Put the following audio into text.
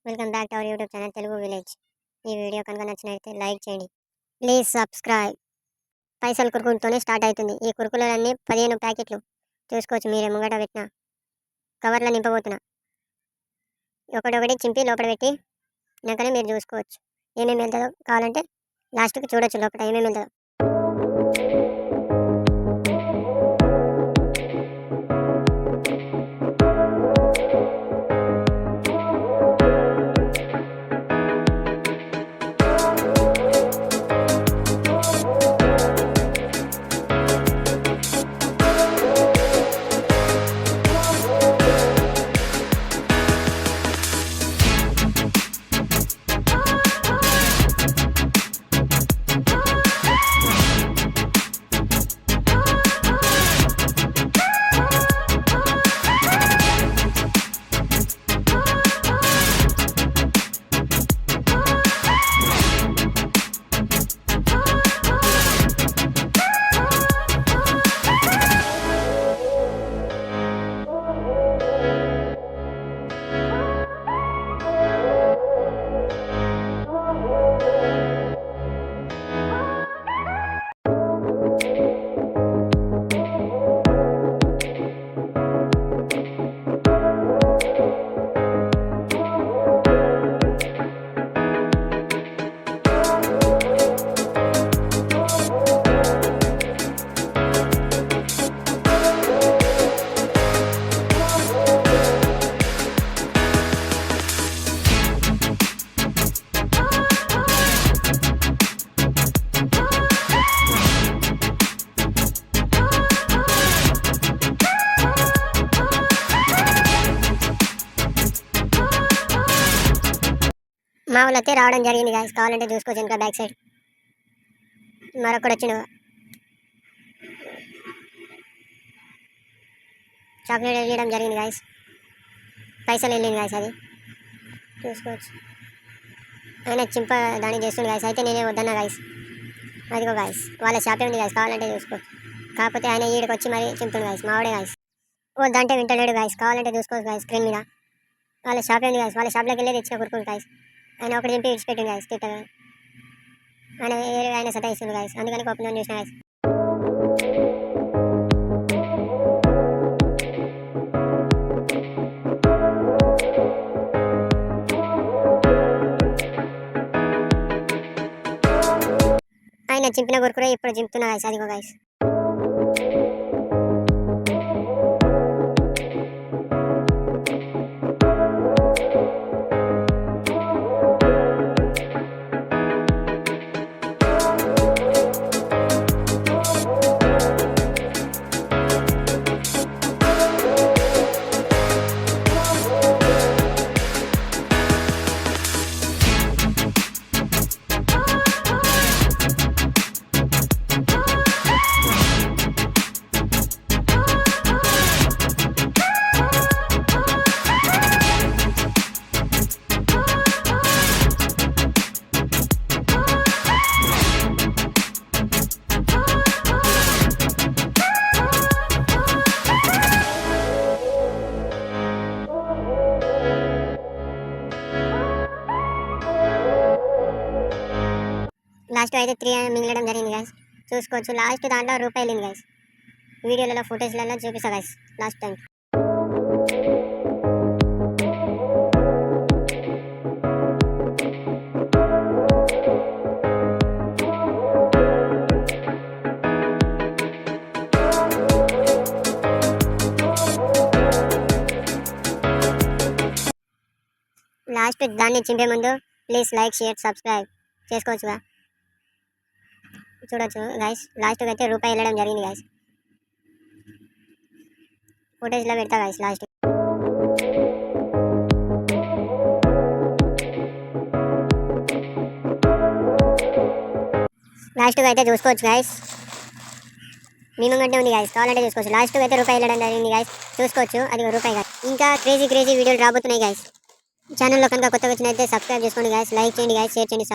Welcome back to our YouTube channel Telugu village. ఈ video కనుక నచ్చినట్లయితే లైక్ చేయండి, ప్లీజ్ సబ్స్క్రైబ్. పైసలు కురుకులతోనే స్టార్ట్ అవుతుంది. ఈ కురుకులన్నీ 15 ప్యాకెట్లు చూసుకోవచ్చు. మీరే ముంగట పెట్టిన కవర్లో నింపబోతున్నా. ఒకటొకటి చింపి లోపల పెట్టి నాకనే మీరు చూసుకోవచ్చు ఏమేమి వెళ్తుందో. కావాలంటే లాస్ట్కి చూడొచ్చు లోపల ఏమేమి వెళ్తుందో. మా వాళ్ళు అయితే రావడం జరిగింది గాయస్. కావాలంటే చూసుకోవచ్చు. ఇంకా బ్యాక్ సైడ్ మరొకటి వచ్చిండు. చాక్లెట్ వెళ్ళడం జరిగింది గాయస్. పైసలు వెళ్ళింది గాయస్, అది చూసుకోవచ్చు. ఆయన చింప దాన్ని చేస్తుంది గాయస్. అయితే నేనే వద్దన్నా గాయస్. అదిగో గాయస్, వాళ్ళ షాపే ఉంది గాయస్. కావాలంటే చూసుకోవచ్చు. కాకపోతే ఆయన ఈడికి వచ్చి మరీ చింపుడు గాయస్. మావాడే గాయస్. వద్దంటే వింటలేడు గాయస్. కావాలంటే చూసుకోవచ్చు గాయస్. స్క్రీన్ మీద వాళ్ళ షాపే ఉంది గాయస్. వాళ్ళ షాప్లోకి వెళ్ళి తెచ్చిన కురుకులు గాయస్. ఆయన ఒకటి చింపి విడిచిపెట్టింది గాయస్. తిట్టగా ఆయన సతాయిస్తుంది గాయస్. అందుకని కోపంగా చూసిన గాయస్. ఆయన చింపిన కురుకురే ఇప్పుడు చింపుతున్నా గాయస్. అదిగో గాయస్. లాస్ట్ అయితే 3 మిగిలడం జరిగింది గాయస్. చూసుకోవచ్చు. లాస్ట్ దాంట్లో రూపాయి వెళ్ళింది గాయస్. వీడియోలలో ఫుటేజ్లలో చూపిస్తా గాయస్. లాస్ట్ టైం లాస్ట్ దాన్ని చింపే ముందు ప్లీజ్ లైక్, షేర్, సబ్స్క్రైబ్ చేసుకోవచ్చుగా. చూడొచ్చు గైస్. లాస్ట్కి అయితే రూపాయి వెళ్ళడం జరిగింది గైస్. ఫుటేజ్లో పెడతా గైస్. లాస్ట్కి అయితే చూసుకోవచ్చు గైస్. మీ ముంగంటే ఉంది గైస్. కావాలంటే చూసుకోవచ్చు. లాస్ట్కి అయితే రూపాయి వెళ్ళడం జరిగింది గైస్. చూసుకోవచ్చు. అది రూపాయి గైస్. ఇంకా క్రేజీ వీడియోలు రాబోతున్నాయి గైస్. ఛానల్లో కనుక కొత్తగా వచ్చినైతే సబ్స్క్రైబ్ చేసుకోండి గైస్. లైక్ చేయండి గైస్, షేర్ చేయండి.